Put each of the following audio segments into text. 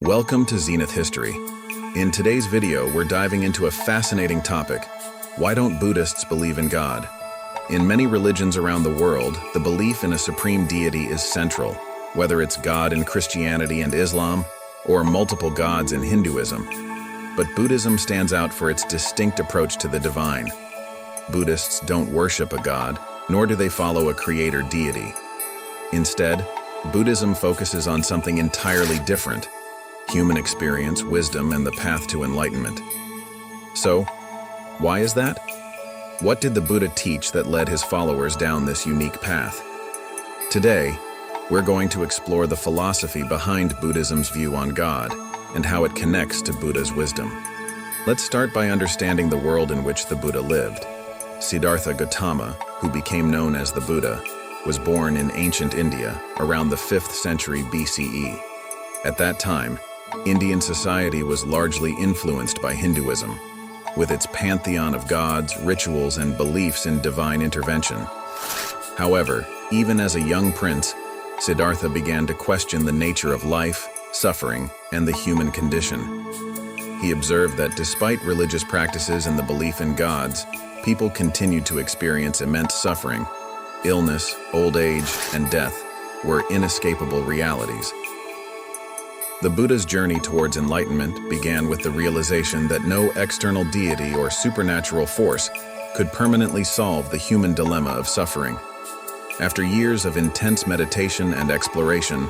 Welcome to Zenith History. In today's video, we're diving into a fascinating topic. Why don't Buddhists believe in God? In many religions around the world, the belief in a supreme deity is central, whether it's God in Christianity and Islam, or multiple gods in Hinduism. But Buddhism stands out for its distinct approach to the divine. Buddhists don't worship a god, nor do they follow a creator deity. Instead, Buddhism focuses on something entirely different: human experience, wisdom, and the path to enlightenment. So, why is that? What did the Buddha teach that led his followers down this unique path? Today, we're going to explore the philosophy behind Buddhism's view on God and how it connects to Buddha's wisdom. Let's start by understanding the world in which the Buddha lived. Siddhartha Gautama, who became known as the Buddha, was born in ancient India around the 5th century BCE. At that time, Indian society was largely influenced by Hinduism, with its pantheon of gods, rituals, and beliefs in divine intervention. However, even as a young prince, Siddhartha began to question the nature of life, suffering, and the human condition. He observed that despite religious practices and the belief in gods, people continued to experience immense suffering. Illness, old age, and death were inescapable realities. The Buddha's journey towards enlightenment began with the realization that no external deity or supernatural force could permanently solve the human dilemma of suffering. After years of intense meditation and exploration,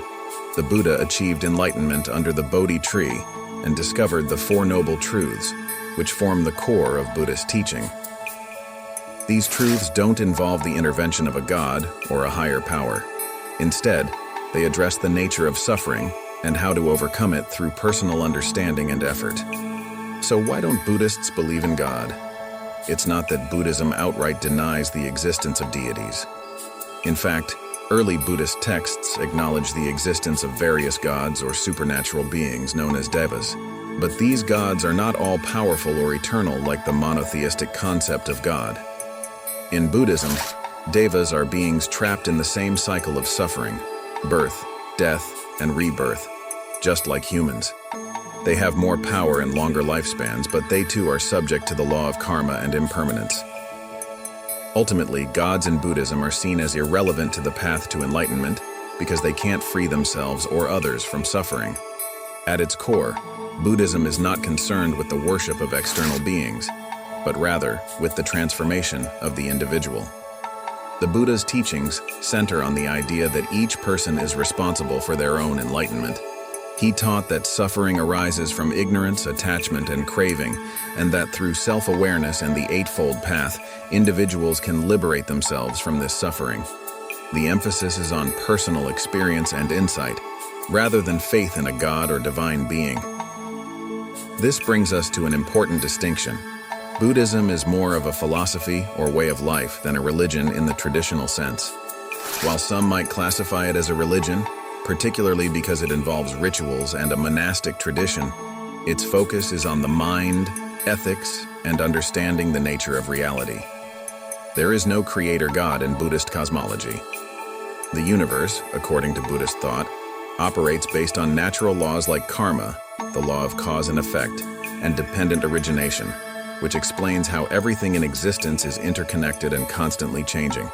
the Buddha achieved enlightenment under the Bodhi tree and discovered the Four Noble Truths, which form the core of Buddhist teaching. These truths don't involve the intervention of a god or a higher power. Instead, they address the nature of suffering and how to overcome it through personal understanding and effort. So why don't Buddhists believe in God? It's not that Buddhism outright denies the existence of deities. In fact, early Buddhist texts acknowledge the existence of various gods or supernatural beings known as devas. But these gods are not all powerful or eternal like the monotheistic concept of God. In Buddhism, devas are beings trapped in the same cycle of suffering, birth, death, and rebirth, just like humans. They have more power and longer lifespans, but they too are subject to the law of karma and impermanence. Ultimately, gods in Buddhism are seen as irrelevant to the path to enlightenment because they can't free themselves or others from suffering. At its core, Buddhism is not concerned with the worship of external beings, but rather with the transformation of the individual. The Buddha's teachings center on the idea that each person is responsible for their own enlightenment. He taught that suffering arises from ignorance, attachment, and craving, and that through self-awareness and the Eightfold Path, individuals can liberate themselves from this suffering. The emphasis is on personal experience and insight, rather than faith in a god or divine being. This brings us to an important distinction. Buddhism is more of a philosophy or way of life than a religion in the traditional sense. While some might classify it as a religion, particularly because it involves rituals and a monastic tradition, its focus is on the mind, ethics, and understanding the nature of reality. There is no creator god in Buddhist cosmology. The universe, according to Buddhist thought, operates based on natural laws like karma, the law of cause and effect, and dependent origination, which explains how everything in existence is interconnected and constantly changing.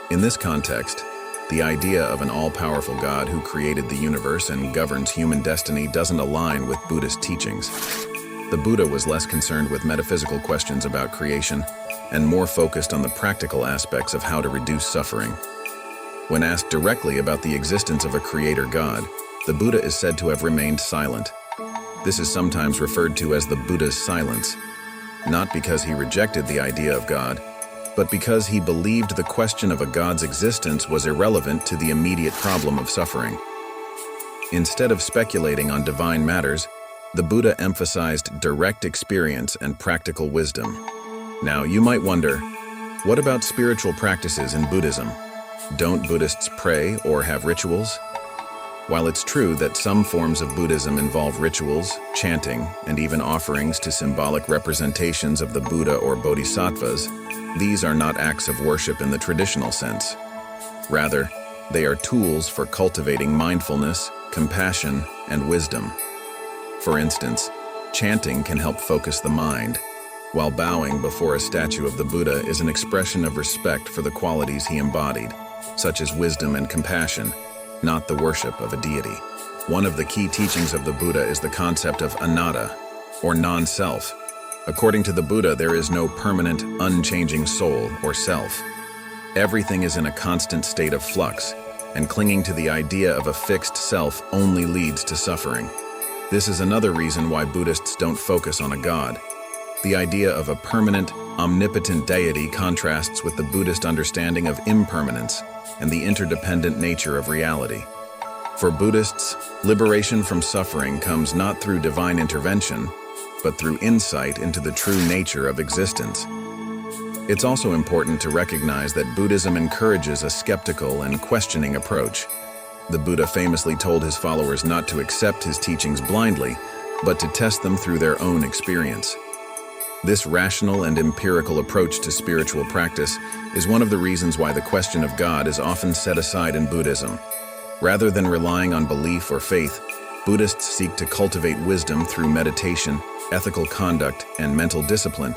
In this context, the idea of an all-powerful God who created the universe and governs human destiny doesn't align with Buddhist teachings. The Buddha was less concerned with metaphysical questions about creation and more focused on the practical aspects of how to reduce suffering. When asked directly about the existence of a creator God, the Buddha is said to have remained silent. This is sometimes referred to as the Buddha's silence, not because he rejected the idea of God, but because he believed the question of a god's existence was irrelevant to the immediate problem of suffering. Instead of speculating on divine matters, the Buddha emphasized direct experience and practical wisdom. Now, you might wonder, what about spiritual practices in Buddhism? Don't Buddhists pray or have rituals? While it's true that some forms of Buddhism involve rituals, chanting, and even offerings to symbolic representations of the Buddha or bodhisattvas, these are not acts of worship in the traditional sense. Rather, They are tools for cultivating mindfulness, compassion, and wisdom. For instance, chanting can help focus the mind, while bowing before a statue of the Buddha is an expression of respect for the qualities he embodied, such as wisdom and compassion, not the worship of a deity. One of the key teachings of the Buddha is the concept of anatta, or non-self. According to the Buddha, there is no permanent, unchanging soul or self. Everything is in a constant state of flux, and clinging to the idea of a fixed self only leads to suffering. This is another reason why Buddhists don't focus on a god. The idea of a permanent, omnipotent deity contrasts with the Buddhist understanding of impermanence and the interdependent nature of reality. For Buddhists, liberation from suffering comes not through divine intervention, but through insight into the true nature of existence. It's also important to recognize that Buddhism encourages a skeptical and questioning approach. The Buddha famously told his followers not to accept his teachings blindly, but to test them through their own experience. This rational and empirical approach to spiritual practice is one of the reasons why the question of God is often set aside in Buddhism. Rather than relying on belief or faith, Buddhists seek to cultivate wisdom through meditation, ethical conduct, and mental discipline.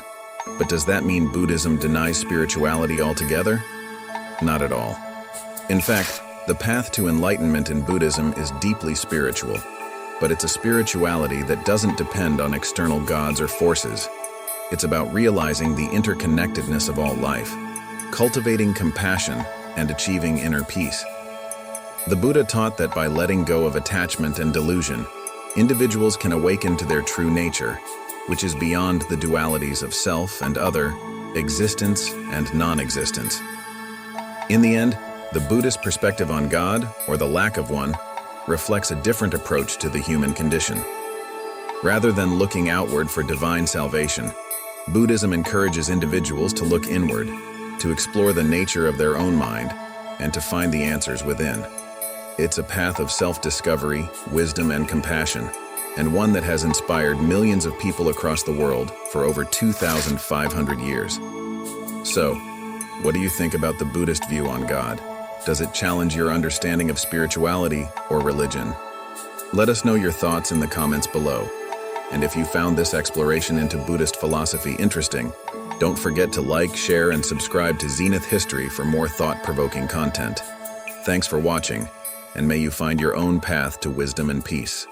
But does that mean Buddhism denies spirituality altogether? Not at all. In fact, the path to enlightenment in Buddhism is deeply spiritual, but it's a spirituality that doesn't depend on external gods or forces. It's about realizing the interconnectedness of all life, cultivating compassion, and achieving inner peace. The Buddha taught that by letting go of attachment and delusion, individuals can awaken to their true nature, which is beyond the dualities of self and other, existence and non-existence. In the end, the Buddhist perspective on God, or the lack of one, reflects a different approach to the human condition. Rather than looking outward for divine salvation, Buddhism encourages individuals to look inward, to explore the nature of their own mind, and to find the answers within. It's a path of self-discovery, wisdom, and compassion, and one that has inspired millions of people across the world for over 2,500 years. So, what do you think about the Buddhist view on God? Does it challenge your understanding of spirituality or religion? Let us know your thoughts in the comments below. And if you found this exploration into Buddhist philosophy interesting, don't forget to like, share, and subscribe to Zenith History for more thought-provoking content. Thanks for watching, and may you find your own path to wisdom and peace.